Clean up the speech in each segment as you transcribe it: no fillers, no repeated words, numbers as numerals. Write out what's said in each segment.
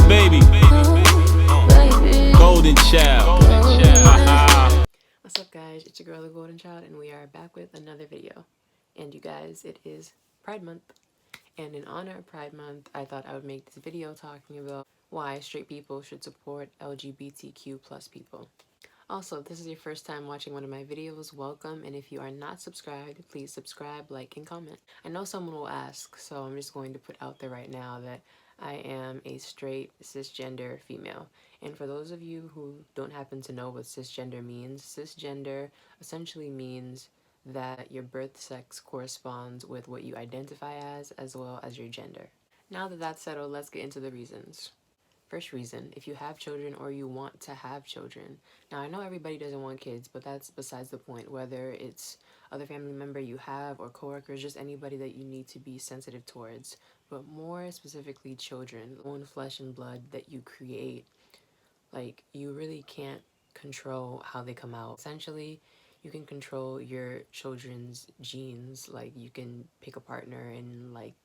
baby. Gxlden.Chvld. What's up, guys? It's your girl, the Golden Child, and we are back with another video. And you guys, it is Pride Month. And in honor of Pride Month, I thought I would make this video talking about why straight people should support LGBTQ plus people. Also, if this is your first time watching one of my videos, welcome. And if you are not subscribed, please subscribe, like, and comment. I know someone will ask, so I'm just going to put out there right now that I am a straight cisgender female. And for those of you who don't happen to know what cisgender means, cisgender essentially means that your birth sex corresponds with what you identify as well as your gender. Now that that's settled, let's get into the reasons. First reason, if you have children or you want to have children. Now, I know everybody doesn't want kids, but that's besides the point. Whether it's other family member you have or coworkers, just anybody that you need to be sensitive towards. But more specifically, children, own flesh and blood that you create. Like, you really can't control how they come out. Essentially, you can control your children's genes. Like, you can pick a partner and, like,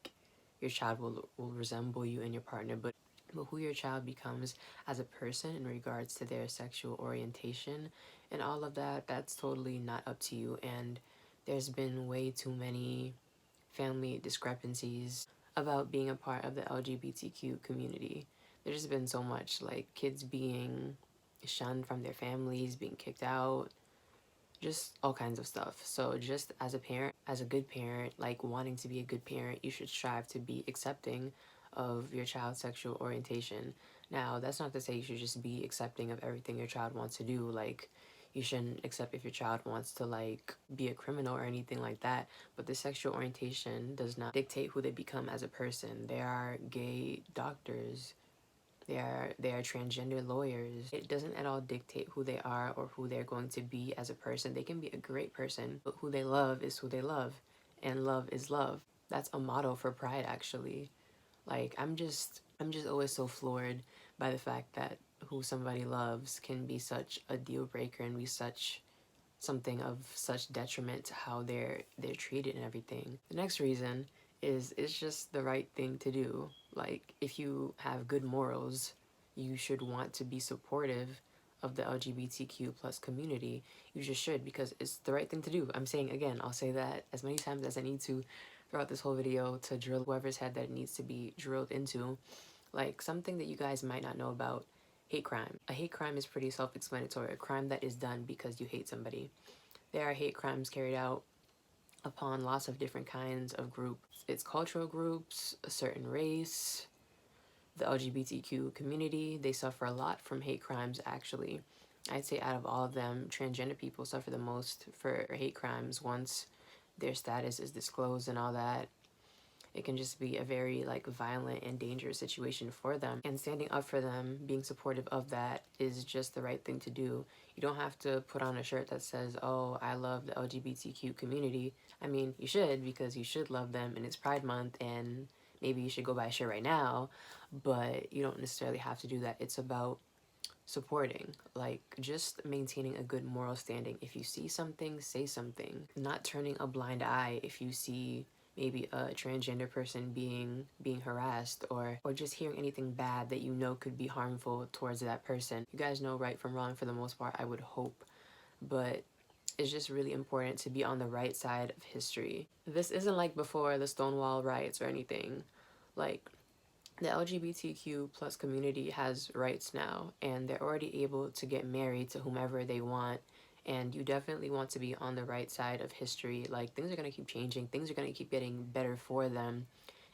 your child will resemble you and your partner, but who your child becomes as a person in regards to their sexual orientation and all of that, that's totally not up to you. And there's been way too many family discrepancies about being a part of the LGBTQ community. There's been so much, like kids being shunned from their families, being kicked out, just all kinds of stuff. So just as a parent, as a good parent, like wanting to be a good parent, you should strive to be accepting of your child's sexual orientation. Now, that's not to say you should just be accepting of everything your child wants to do. Like, you shouldn't accept if your child wants to, like, be a criminal or anything like that. But the sexual orientation does not dictate who they become as a person. There are gay doctors, they are transgender lawyers. It doesn't at all dictate who they are or who they're going to be as a person. They can be a great person, but who they love is who they love, and love is love. That's a motto for Pride, actually. Like, I'm just always so floored by the fact that who somebody loves can be such a deal breaker and be such something of such detriment to how they're treated and everything. The next reason is it's just the right thing to do. Like, if you have good morals, you should want to be supportive of the LGBTQ plus community. You just should, because it's the right thing to do. I'm saying again, I'll say that as many times as I need to throughout this whole video to drill whoever's head that it needs to be drilled into. Like, something that you guys might not know about: hate crime. A hate crime is pretty self-explanatory. A crime that is done because you hate somebody. There are hate crimes carried out upon lots of different kinds of groups. It's cultural groups, a certain race, the LGBTQ community. They suffer a lot from hate crimes, actually. I'd say out of all of them, transgender people suffer the most for hate crimes once their status is disclosed and all that. It can just be a very, like, violent and dangerous situation for them. And standing up for them, being supportive of that, is just the right thing to do. You don't have to put on a shirt that says, oh, I love the LGBTQ community. I mean, you should, because you should love them, and it's Pride Month, and maybe you should go buy a shirt right now, but you don't necessarily have to do that. It's about supporting, like, just maintaining a good moral standing. If you see something, say something. Not turning a blind eye if you see maybe a transgender person being harassed, or just hearing anything bad that you know could be harmful towards that person. You guys know right from wrong for the most part, I would hope, but it's just really important to be on the right side of history. This isn't like before the Stonewall riots or anything. Like, the LGBTQ plus community has rights now, and they're already able to get married to whomever they want. And you definitely want to be on the right side of history. Like, things are going to keep changing. Things are going to keep getting better for them.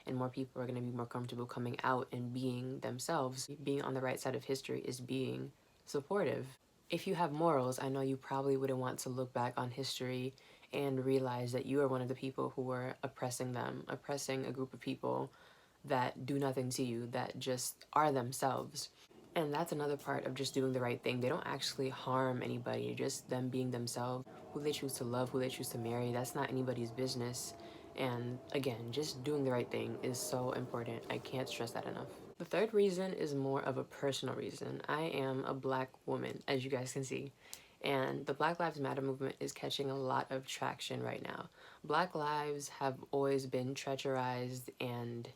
And more people are going to be more comfortable coming out and being themselves. Being on the right side of history is being supportive. If you have morals, I know you probably wouldn't want to look back on history and realize that you are one of the people who were oppressing them, oppressing a group of people that do nothing to you, that just are themselves. And that's another part of just doing the right thing. They don't actually harm anybody, just them being themselves. Who they choose to love, who they choose to marry, that's not anybody's business. And again, just doing the right thing is so important. I can't stress that enough. The third reason is more of a personal reason. I am a Black woman, as you guys can see. And the Black Lives Matter movement is catching a lot of traction right now. Black lives have always been treacherized and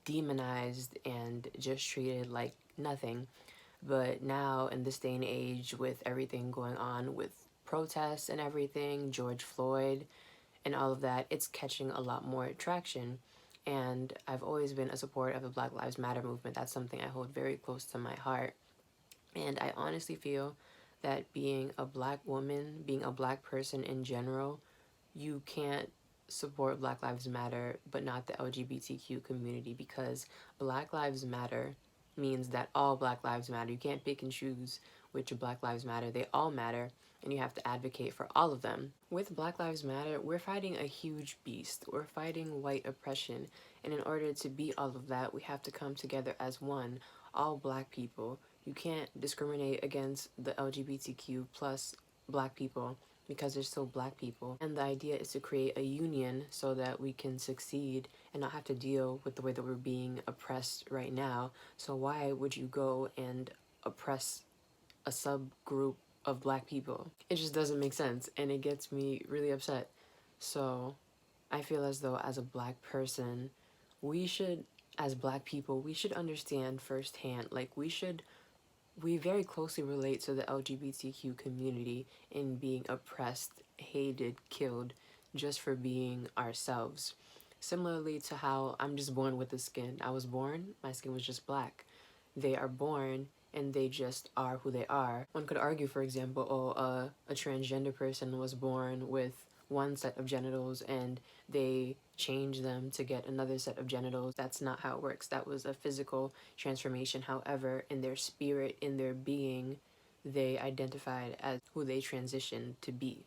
demonized and just treated like nothing. But now, in this day and age, with everything going on with protests and everything, George Floyd and all of that, it's catching a lot more traction. And I've always been a supporter of the Black Lives Matter movement. That's something I hold very close to my heart. And I honestly feel that being a black woman, being a black person in general, you can't support Black Lives Matter but not the LGBTQ community, because Black Lives Matter means that all Black lives matter. You can't pick and choose which Black Lives Matter. They all matter, and you have to advocate for all of them. With Black Lives Matter, we're fighting a huge beast. We're fighting white oppression, and in order to beat all of that, we have to come together as one, all black people. You can't discriminate against the LGBTQ plus black people because they're still black people. And the idea is to create a union so that we can succeed and not have to deal with the way that we're being oppressed right now. So why would you go and oppress a subgroup of black people? It just doesn't make sense, and it gets me really upset. So I feel as though as a black person, as black people, we should understand firsthand, like we very closely relate to the LGBTQ community in being oppressed, hated, killed just for being ourselves. Similarly to how I'm just born with the skin. I was born, my skin was just black. They are born and they just are who they are. One could argue, for example, a transgender person was born with one set of genitals and they change them to get another set of genitals. That's not how it works. That was a physical transformation. However, in their spirit, in their being, they identified as who they transitioned to be.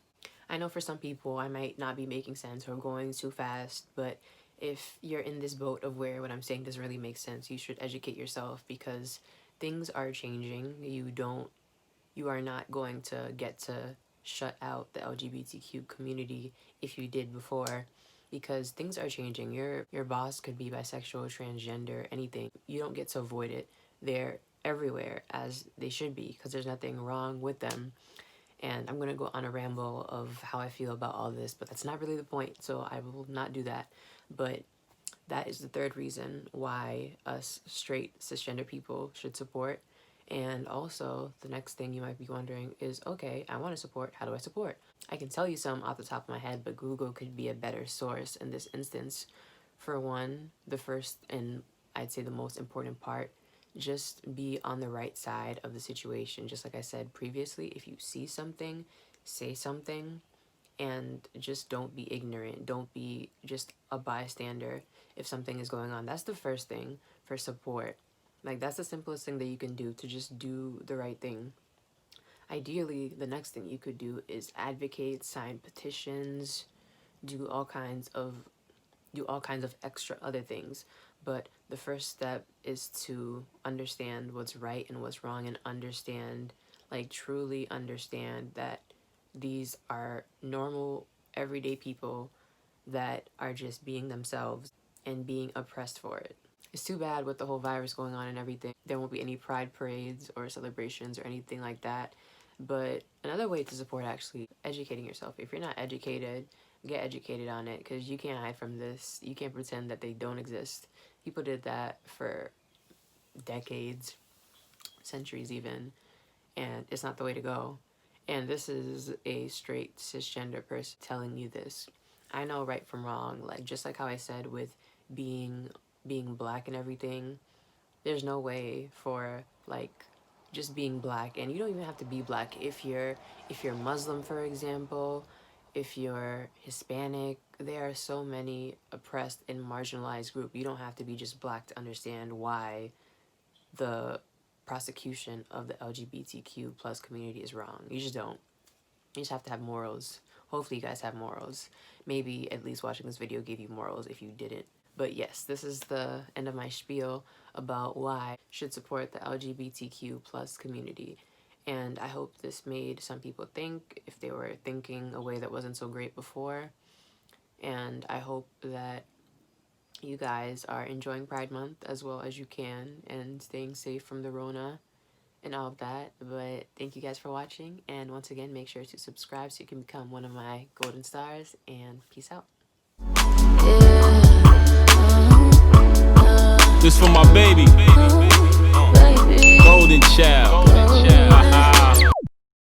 I know for some people I might not be making sense or going too fast, but if you're in this boat of where what I'm saying doesn't really make sense, you should educate yourself, because things are changing. You are not going to get to shut out the LGBTQ community if you did before, because things are changing. Your boss could be bisexual, transgender, anything. You don't get to avoid it. They're everywhere, as they should be, because there's nothing wrong with them. And I'm going to go on a ramble of how I feel about all this, but that's not really the point, so I will not do that. But that is the third reason why us straight cisgender people should support. And also, the next thing you might be wondering is, okay, I want to support. How do I support? I can tell you some off the top of my head, but Google could be a better source in this instance. For one, the first and I'd say the most important part, just be on the right side of the situation. Just like I said previously, if you see something, say something, and just don't be ignorant. Don't be just a bystander if something is going on. That's the first thing for support. Like, that's the simplest thing that you can do, to just do the right thing. Ideally, the next thing you could do is advocate, sign petitions, do all kinds of extra other things. But the first step is to understand what's right and what's wrong, and understand, like truly understand, that these are normal, everyday people that are just being themselves and being oppressed for it. It's too bad with the whole virus going on and everything. There won't be any pride parades or celebrations or anything like that. But another way to support, actually, educating yourself. If you're not educated, get educated on it, because you can't hide from this. You can't pretend that they don't exist. People did that for decades, centuries even, and it's not the way to go. And this is a straight cisgender person telling you this. I know right from wrong. Like, just like how I said with being black and everything, there's no way for, like, just being black, and you don't even have to be black. If you're Muslim, for example, if you're Hispanic, there are so many oppressed and marginalized groups. You don't have to be just black to understand why the prosecution of the LGBTQ plus community is wrong. You just don't. You just have to have morals. Hopefully you guys have morals. Maybe at least watching this video gave you morals if you didn't. But yes, this is the end of my spiel about why I should support the LGBTQ plus community. And I hope this made some people think, if they were thinking a way that wasn't so great before. And I hope that you guys are enjoying Pride Month as well as you can, and staying safe from the Rona and all of that. But thank you guys for watching, and once again, make sure to subscribe so you can become one of my golden stars, and peace out. Yeah. this for my baby.